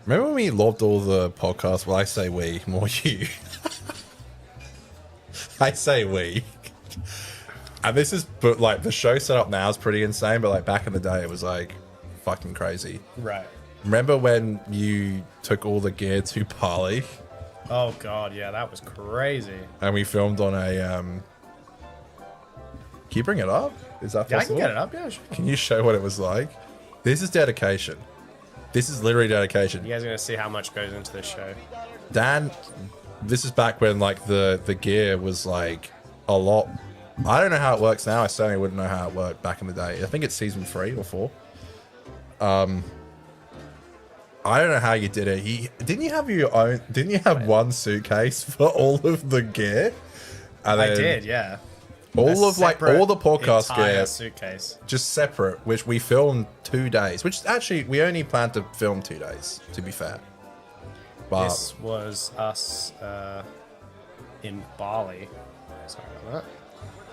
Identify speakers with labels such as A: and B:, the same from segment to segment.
A: Remember when we loved all the podcasts? Well, I say we, more you. I say we. And this is, but like the show set up now is pretty insane, but like back in the day, it was like fucking crazy.
B: Right.
A: Remember when you took all the gear to Bali?
B: Oh god, yeah, that was crazy.
A: And we filmed on a, can you bring it up? Is that possible?
B: Yeah, I can get it up, yeah, sure.
A: Can you show what it was like? This is dedication. This is literally dedication.
B: You guys are going to see how much goes into this show.
A: Dan, this is back when like the gear was like a lot. I don't know how it works now. I certainly wouldn't know how it worked back in the day. I think it's season 3 or 4. I don't know how you did it. Didn't you have your own? Didn't you have one suitcase for all of the gear? And
B: I did, yeah.
A: All of like all the podcast gear,
B: suitcase,
A: just separate, which we filmed 2 days. Which actually we only planned to film 2 days. To be fair, but
B: this was us in Bali. Sorry about that.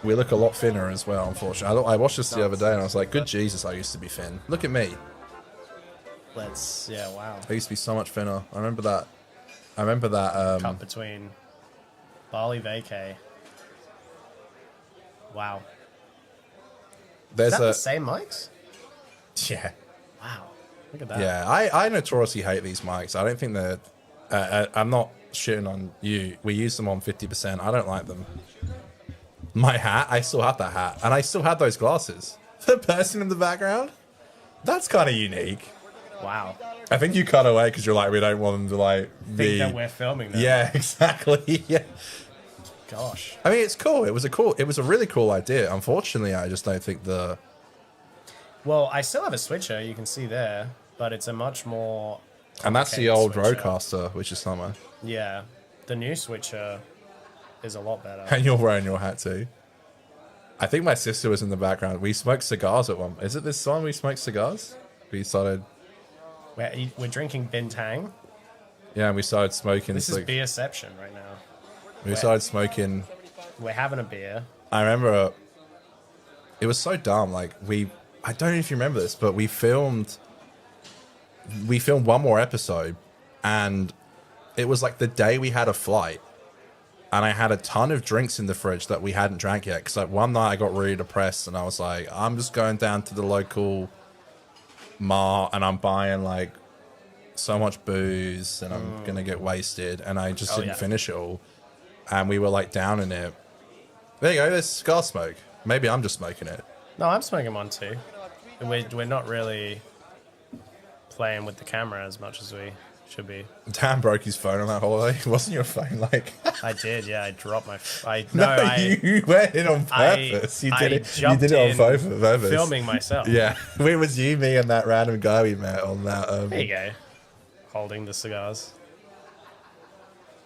A: We look a lot thinner as well. Unfortunately, I watched this the other day and I was like, "Good Jesus, I used to be thin. Look at me."
B: Yeah, wow.
A: I used to be so much thinner. I remember that.
B: Cut between Bali vacay. Wow.
A: There's
B: Is that the same mics?
A: Yeah.
B: Wow. Look at that.
A: Yeah, I notoriously hate these mics. I don't think they're... I'm not shitting on you. We use them on 50%. I don't like them. My hat, I still have that hat. And I still had those glasses. The person in the background? That's kind of unique.
B: Wow.
A: I think you cut away because you're like, we don't want them to like
B: Think that we're filming them.
A: Yeah, exactly. Yeah.
B: Gosh.
A: I mean, it's cool. It was a really cool idea. Unfortunately, I just don't think the...
B: Well, I still have a switcher, you can see there, but it's a much more...
A: And that's the old
B: switcher.
A: Rodecaster, which is summer.
B: Yeah. The new switcher is a lot better.
A: And you're wearing your hat too. I think my sister was in the background. We smoked cigars at one... Is it this one we smoked cigars? We started...
B: We're drinking Bintang.
A: Yeah, and we started smoking...
B: This is beerception right now.
A: We started smoking...
B: We're having a beer.
A: I remember... It was so dumb. Like, I don't know if you remember this, but we filmed one more episode, and it was like the day we had a flight, and I had a ton of drinks in the fridge that we hadn't drank yet. Because like one night I got really depressed, and I was like, I'm just going down to the local mart, and I'm buying like so much booze, and I'm gonna get wasted, and I just didn't finish it all, and we were like down in it. There you go. There's cigar smoke. Maybe I'm just smoking it.
B: No, I'm smoking one too. We're not really playing with the camera as much as we should be.
A: Dan broke his phone on that holiday. Wasn't your phone like...
B: I did, yeah. I dropped my...
A: You went in on purpose. You did it on purpose.
B: Filming myself.
A: Yeah. It was you, me, and that random guy we met on that...
B: There you go. Holding the cigars.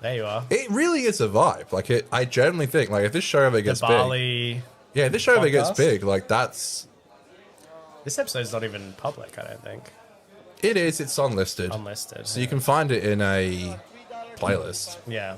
B: There you are.
A: It really is a vibe. Like, I genuinely think, like, if this show ever gets
B: the Bali
A: big... Yeah, if this show ever gets big, like, that's...
B: This episode's not even public, I don't think.
A: It is. It's unlisted.
B: Unlisted.
A: So you can find it in a playlist.
B: Yeah.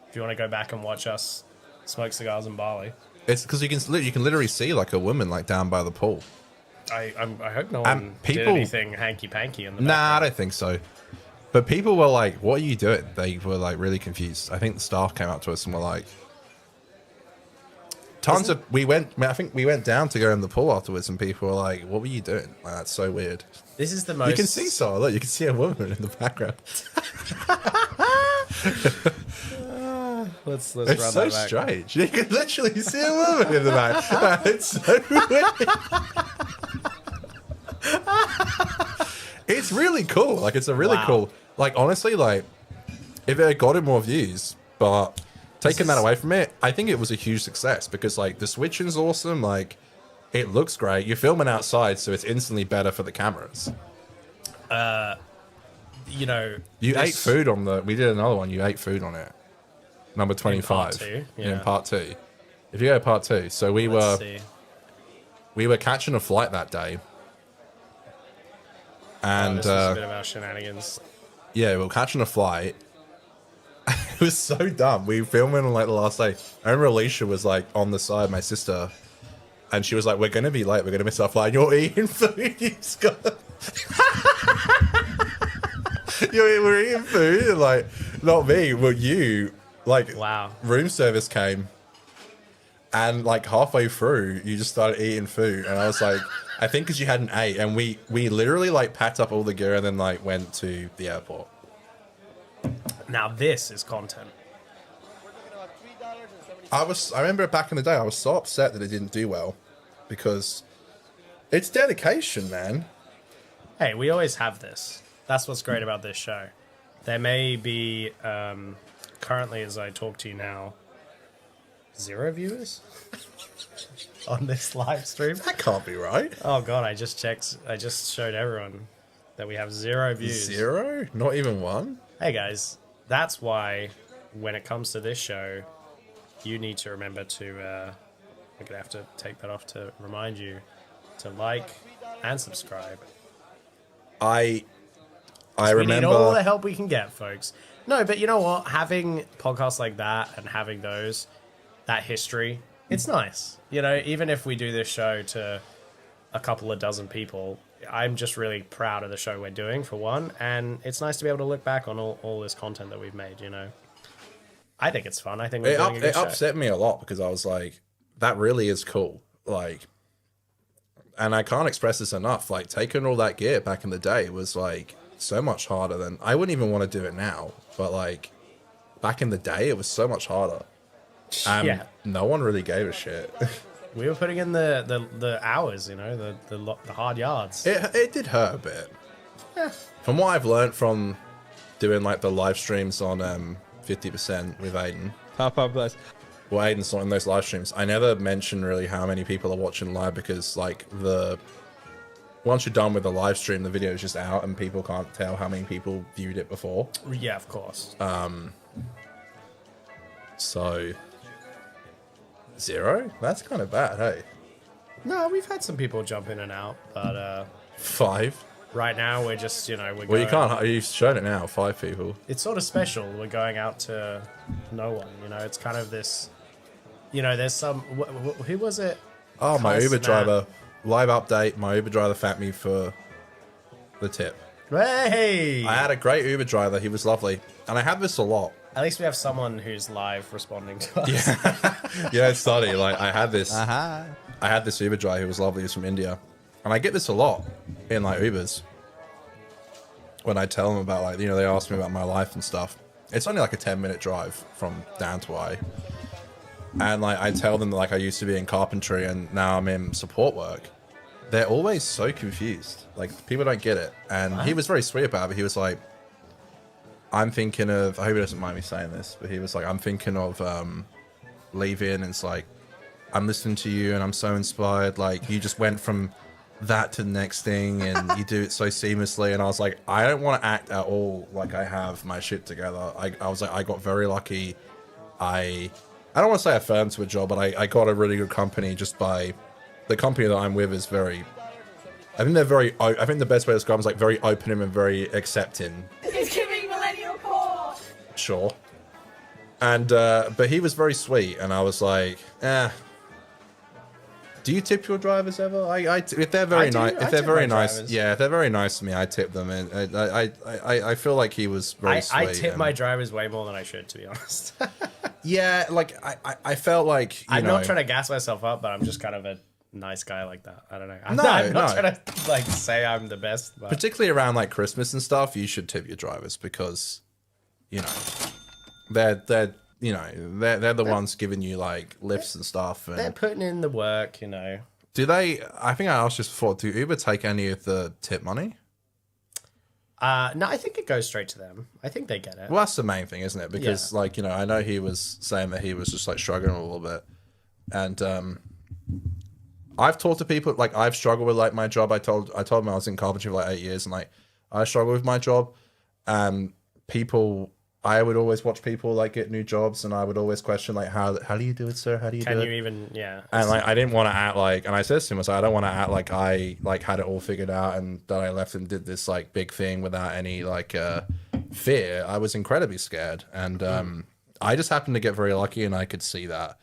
B: If you want to go back and watch us smoke cigars in Bali.
A: It's because you can literally see, like, a woman, like, down by the pool.
B: I hope no one did anything hanky-panky in the background.
A: Nah, I don't think so. But people were like, what are you doing? They were, like, really confused. I think the staff came up to us and were like... I think we went down to go in the pool afterwards, and people were like, "What were you doing?" Like, that's so weird.
B: This is the most.
A: You can see Look, you can see a woman in the background.
B: Let's
A: it's
B: run
A: so
B: that back.
A: strange. You can literally see a woman in the back. It's so weird. It's really cool. Like, it's a really cool. Like, honestly, like, if it had gotten more views, but. Taking that away from it, I think it was a huge success because, like, the switching's awesome. Like, it looks great. You're filming outside, so it's instantly better for the cameras.
B: You know,
A: you ate food on the. We did another one. You ate food on it. Number 25.
B: In part 2. Yeah.
A: In part 2. If you go part 2, so we were catching a flight that day, and
B: this was a bit of our shenanigans.
A: Yeah, we were catching a flight. It was so dumb. We were filming on like the last day. I remember Alicia was like on the side, my sister, and she was like, "We're gonna be late. We're gonna miss our flight. And you're eating food. You just got." You were eating food, and, like, not me, well, you, like,
B: Wow.
A: room service came, and, like, halfway through, you just started eating food, and I was like, I think because you hadn't ate, and we literally, like, packed up all the gear and then, like, went to the airport.
B: Now this is content.
A: I remember back in the day, I was so upset that it didn't do well, because it's dedication, man.
B: Hey, we always have this. That's what's great about this show. There may be, currently as I talk to you now, 0 viewers on this live stream.
A: That can't be right.
B: Oh god, I just checked. I just showed everyone that we have 0 views.
A: 0? Not even 1?
B: Hey guys, that's why when it comes to this show, you need to remember to, I'm gonna have to take that off to remind you to like and subscribe.
A: I
B: We
A: remember
B: need all the help we can get, folks. No, but you know what? Having podcasts like that and having that history, it's nice. You know, even if we do this show to a couple of dozen people, I'm just really proud of the show we're doing, for one. And it's nice to be able to look back on all this content that we've made, you know. I think it's fun. I think we're doing a good
A: it
B: show.
A: upset me a lot because I was like, that really is cool. Like, and I can't express this enough. Like, taking all that gear back in the day was like so much harder than I wouldn't even want to do it now. But like back in the day, it was so much harder.
B: Yeah.
A: No one really gave a shit.
B: We were putting in the hours, you know, the hard yards.
A: It did hurt a bit.
B: Yeah.
A: From what I've learned from doing like the live streams on 50% with Aiden.
C: Papa bless.
A: Well, Aiden's not in those live streams. I never mention really how many people are watching live because like once you're done with the live stream, the video is just out and people can't tell how many people viewed it before.
B: Yeah, of course.
A: So 0? That's kind of bad, hey?
B: No, we've had some people jump in and out, but
A: 5?
B: right now we're just, you know, we're
A: Well,
B: going...
A: you can't. You've shown it now. 5 people.
B: It's sort of special. We're going out to no one, you know. It's kind of this, you know, there's some... who was it?
A: Oh, my
B: Carl
A: Uber
B: Snap.
A: driver. Live update. My Uber driver thanked me for the tip.
B: Hey!
A: I had a great Uber driver. He was lovely. And I have this a lot.
B: At least we have someone who's live responding to us.
A: Yeah, it's funny. Like, I had this
C: Aha.
A: Uber driver who was lovely. He was from India. And I get this a lot in, like, Ubers. When I tell them about, like, you know, they ask me about my life and stuff. It's only, like, a 10-minute drive from down to I. And, like, I tell them that, like, I used to be in carpentry and now I'm in support work. They're always so confused. Like, people don't get it. And he was very sweet about it. He was like, I'm thinking of, I hope he doesn't mind me saying this, but he was like, I'm thinking of leaving. And it's like, I'm listening to you and I'm so inspired. Like, you just went from that to the next thing and you do it so seamlessly. And I was like, I don't want to act at all like I have my shit together. I was like, I got very lucky. I don't want to say I fell into a job, but I got a really good company just by the company that I'm with is very, I think the best way to describe it is like very open and very accepting.
D: It's giving millennial core.
A: Sure. And, but he was very sweet and I was like, do you tip your drivers ever? If they're very nice, if they're very nice, yeah, if they're very nice to me, I tip them. And I feel like he was very sweet.
B: I tip my drivers way more than I should, to be honest.
A: Yeah, like I felt like
B: I'm not trying to gas myself up, but I'm just kind of a nice guy like that. I don't know. I'm
A: No,
B: not
A: no.
B: trying to like say I'm the best. But...
A: particularly around like Christmas and stuff, you should tip your drivers because, you know, they're the ones giving you like lifts and stuff. And
B: they're putting in the work, you know.
A: do they? I think I asked this before. Do Uber take any of the tip money?
B: No, I think it goes straight to them. I think they get it.
A: Well, that's the main thing, isn't it? Because like, you know, I know he was saying that he was just like struggling a little bit, and I've talked to people like I've struggled with like my job. I told him I was in carpentry for like 8 years, and like I struggle with my job. People, I would always watch people like get new jobs, and I would always question like how do you do it, sir? How do you do it?
B: Can you even? Yeah.
A: And like I didn't want to act like, and I said to him, I was like, I don't want to act like I like had it all figured out, and that I left and did this like big thing without any like fear. I was incredibly scared, and I just happened to get very lucky, and I could see that.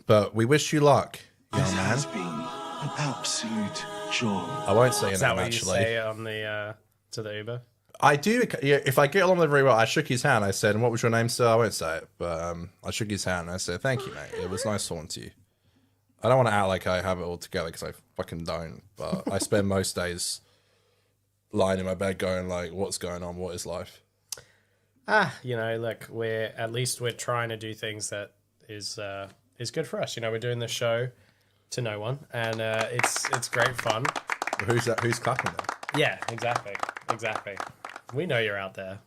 A: But we wish you luck, young
E: This
A: man.
E: has been an absolute joy.
A: I won't say your
B: Is that
A: name
B: what
A: actually.
B: you say on the to the Uber?
A: I do. Yeah, if I get along with him very well, I shook his hand. I said, "And what was your name, sir?" I won't say it, but I shook his hand. And I said, "Thank you, mate. It was nice talking to you." I don't want to act like I have it all together because I fucking don't. But I spend most days lying in my bed, going like, "What's going on? What is life?"
B: You know, look, we're trying to do things that is good for us. You know, we're doing this show to no one, and it's great fun.
A: Who's that? Who's clapping there?
B: Yeah, exactly. We know you're out there.